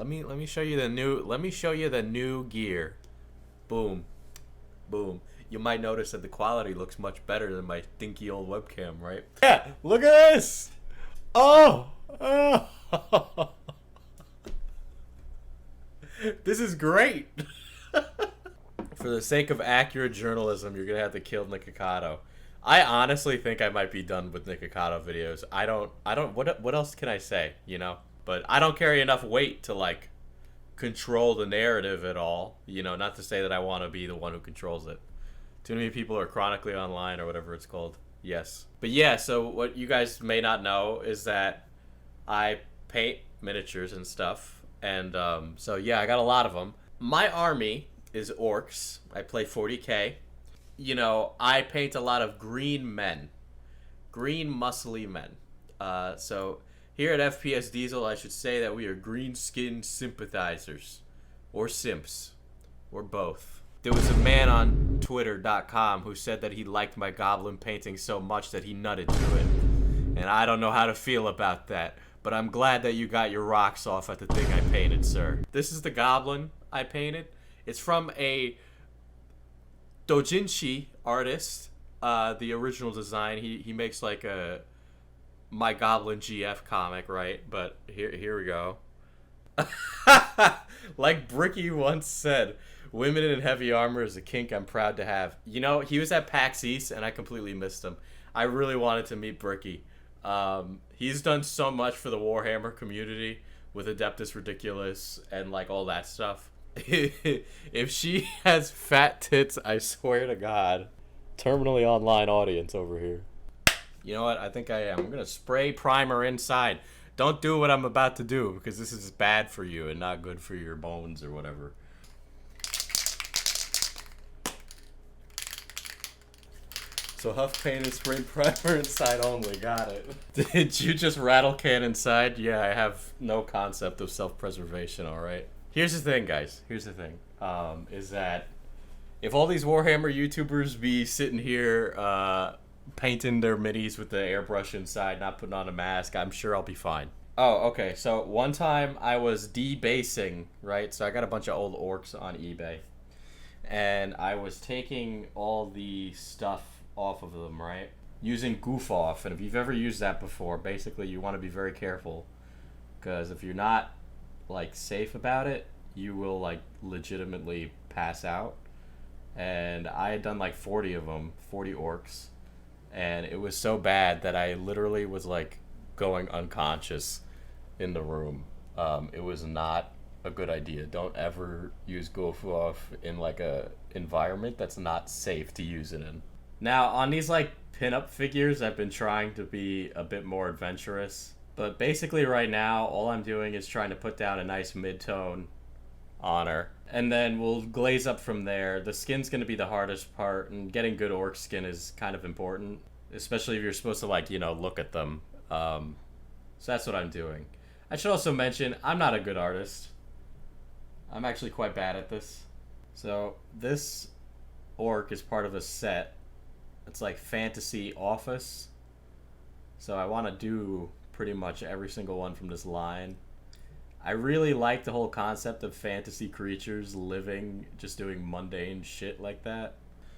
let me show you the new gear. Boom, boom. You might notice that the quality looks much better than my dinky old webcam, right? Yeah, look at this. Oh, oh. This is great. For the sake of accurate journalism, you're gonna have to kill Nikocado. I honestly think I might be done with Nikocado videos. I don't. What else can I say? You know. But I don't carry enough weight to like control the narrative at all. You know, not to say that I want to be the one who controls it. Too many people are chronically online or whatever it's called. Yes. But yeah, so what you guys may not know is that I paint miniatures and stuff. And so yeah, I got a lot of them. My army is orcs. I play 40k. You know, I paint a lot of green men. Green muscly men. So here at FPS Diesel, I should say that we are green-skinned sympathizers. Or simps. Or both. There was a man on Twitter.com who said that he liked my Goblin painting so much that he nutted to it. And I don't know how to feel about that. But I'm glad that you got your rocks off at the thing I painted, sir. This is the Goblin I painted. It's from a doujinshi artist. The original design. He makes like a My Goblin GF comic, right? But here we go. Like Bricky once said, women in heavy armor is a kink I'm proud to have. You know, he was at PAX East and I completely missed him. I really wanted to meet Bricky. He's done so much for the Warhammer community with Adeptus Ridiculous and like all that stuff. If she has fat tits, I swear to God. Terminally online audience over here. You know what? I think I am. I'm going to spray primer inside. Don't do what I'm about to do because this is bad for you and not good for your bones or whatever. So Huff paint and spray primer inside only. Got it. Did you just rattle can inside? Yeah, I have no concept of self-preservation, alright? Here's the thing, guys. Here's the thing. Is that if all these Warhammer YouTubers be sitting here painting their minis with the airbrush inside, not putting on a mask, I'm sure I'll be fine. Oh, okay. So one time I was debasing, right? So I got a bunch of old orcs on eBay. And I was taking all the stuff off of them, right? Using goof off. And if you've ever used that before, basically you want to be very careful. Because if you're not, like, safe about it, you will, like, legitimately pass out. And I had done, like, 40 of them, 40 orcs. And it was so bad that I literally was like going unconscious in the room. It was not a good idea. Don't ever use goof off in like a environment that's not safe to use it in. Now on these like pinup figures, I've been trying to be a bit more adventurous. But basically right now, all I'm doing is trying to put down a nice mid-tone on her. And then we'll glaze up from there. The skin's going to be the hardest part, and getting good orc skin is kind of important, especially if you're supposed to, like, you know, look at them. So that's what I'm doing. I should also mention, I'm not a good artist. I'm actually quite bad at this. So this orc is part of a set. It's like Fantasy Office. So I want to do pretty much every single one from this line. I really like the whole concept of fantasy creatures living, just doing mundane shit like that.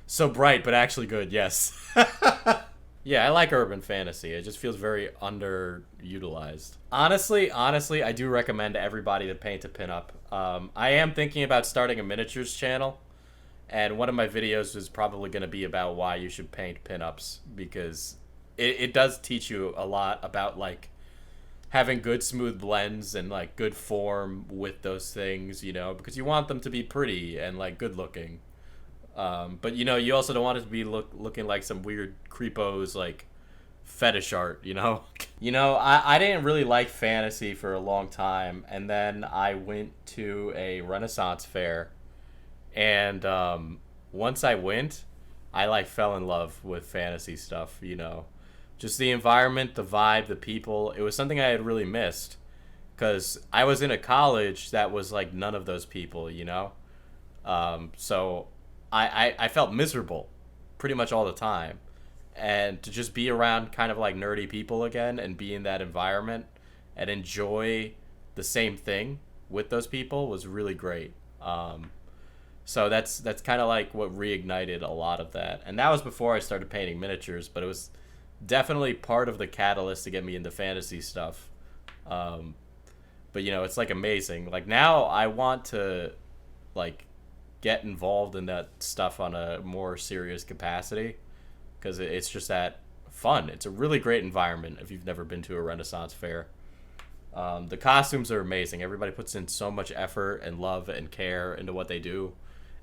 So bright, but actually good, yes. Yeah, I like urban fantasy. It just feels very underutilized. Honestly, I do recommend everybody to paint a pinup. I am thinking about starting a miniatures channel, and one of my videos is probably going to be about why you should paint pinups, because it does teach you a lot about, like, having good smooth blends and like good form with those things, you know, because you want them to be pretty and like good looking. But you know, you also don't want it to be looking like some weird creepos like fetish art, you know. You know, I didn't really like fantasy for a long time, and then I went to a Renaissance fair, and once I went, I like fell in love with fantasy stuff, you know. Just the environment, the vibe, the people. It was something I had really missed, because I was in a college that was like none of those people, you know? So I felt miserable pretty much all the time. And to just be around kind of like nerdy people again and be in that environment and enjoy the same thing with those people was really great. So that's kind of like what reignited a lot of that. And that was before I started painting miniatures, but it was definitely part of the catalyst to get me into fantasy stuff. But you know, it's like amazing. Like now I want to like get involved in that stuff on a more serious capacity because it's just that fun. It's a really great environment if you've never been to a Renaissance fair. The costumes are amazing. Everybody puts in so much effort and love and care into what they do.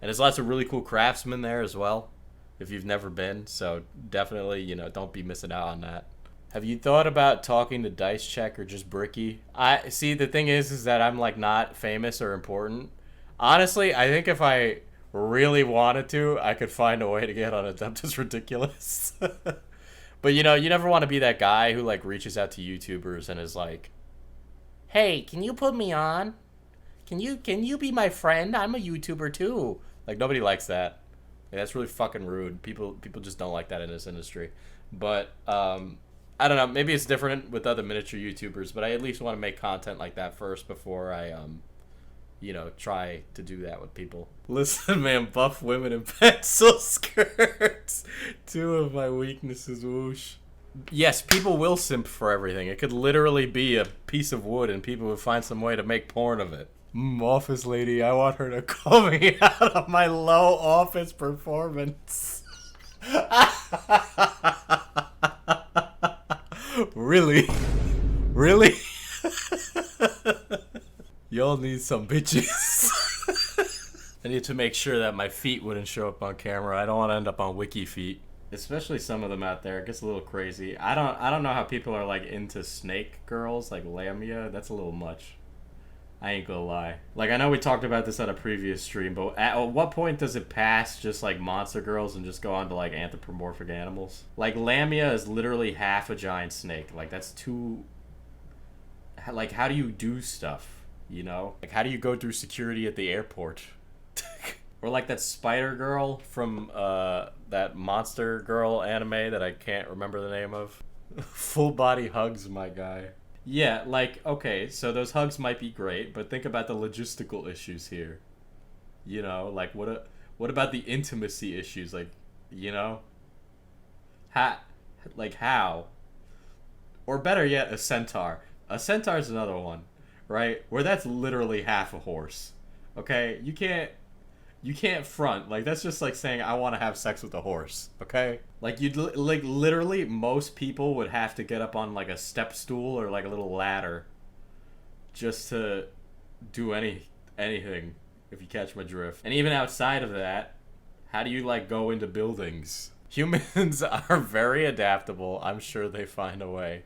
And there's lots of really cool craftsmen there as well if you've never been. So definitely, you know, don't be missing out on that. Have you thought about talking to Dice Check or just Bricky? I see. The thing is that I'm like not famous or important. Honestly, I think if I really wanted to, I could find a way to get on Adeptus Ridiculous. But you know, you never want to be that guy who like reaches out to YouTubers and is like, "Hey, can you put me on? Can you be my friend? I'm a YouTuber too." Like nobody likes that. Like, that's really fucking rude. People just don't like that in this industry. But I don't know. Maybe it's different with other miniature YouTubers, but I at least want to make content like that first before I you know, try to do that with people. Listen, man, buff women in pencil skirts. Two of my weaknesses, whoosh. Yes, people will simp for everything. It could literally be a piece of wood and people would find some way to make porn of it. Office lady, I want her to call me out of my low office performance. Really? Really? Y'all need some bitches. I need to make sure that my feet wouldn't show up on camera. I don't want to end up on Wiki Feet. Especially some of them out there. It gets a little crazy. I don't know how people are like into snake girls, like Lamia. That's a little much. I ain't gonna lie. Like, I know we talked about this on a previous stream, but at what point does it pass just like monster girls and just go on to like anthropomorphic animals? Like, Lamia is literally half a giant snake. Like, that's too... Like, how do you do stuff, you know? Like, how do you go through security at the airport? Or like that spider girl from that monster girl anime that I can't remember the name of. Full body hugs, my guy. Yeah, like, okay, so those hugs might be great, but think about the logistical issues here. You know, like, what about the intimacy issues? Like, you know? How? Or better yet, a centaur. A centaur is another one, right? Where that's literally half a horse. Okay? You can't front. Like, that's just like saying, I want to have sex with a horse, okay? Like, like, literally, most people would have to get up on, like, a step stool or, like, a little ladder just to do anything, if you catch my drift. And even outside of that, how do you, like, go into buildings? Humans are very adaptable. I'm sure they find a way.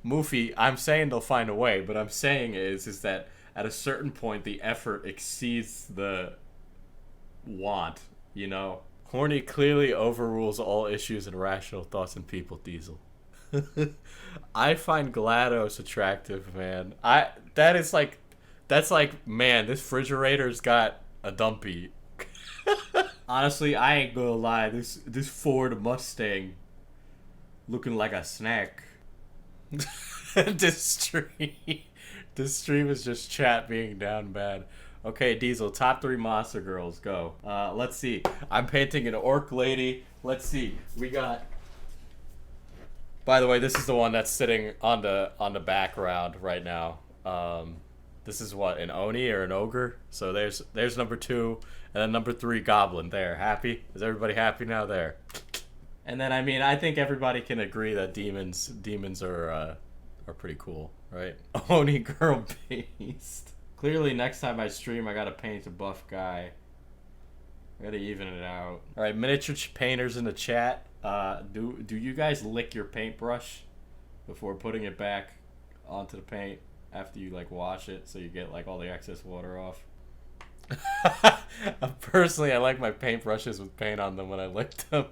Moofy, I'm saying they'll find a way, but I'm saying is that at a certain point, the effort exceeds the want, you know? Horny clearly overrules all issues and rational thoughts in people, Diesel. I find GLaDOS attractive, man. That's like, man, this refrigerator's got a dumpy. Honestly, I ain't gonna lie. This Ford Mustang looking like a snack. This stream is just chat being down bad. Okay, Diesel, top 3 monster girls, go. Let's see. I'm painting an orc lady. Let's see. We got... By the way, this is the one that's sitting on the background right now. This is what, an Oni or an ogre? So there's number 2, and then number 3, Goblin. There, happy? Is everybody happy now? There. And then, I mean, I think everybody can agree that demons are pretty cool, right? Oni girl beast. Clearly, next time I stream, I gotta paint a buff guy. I gotta even it out. All right, miniature painters in the chat. Do you guys lick your paintbrush before putting it back onto the paint after you like wash it, so you get like all the excess water off? Personally, I like my paintbrushes with paint on them when I lick them.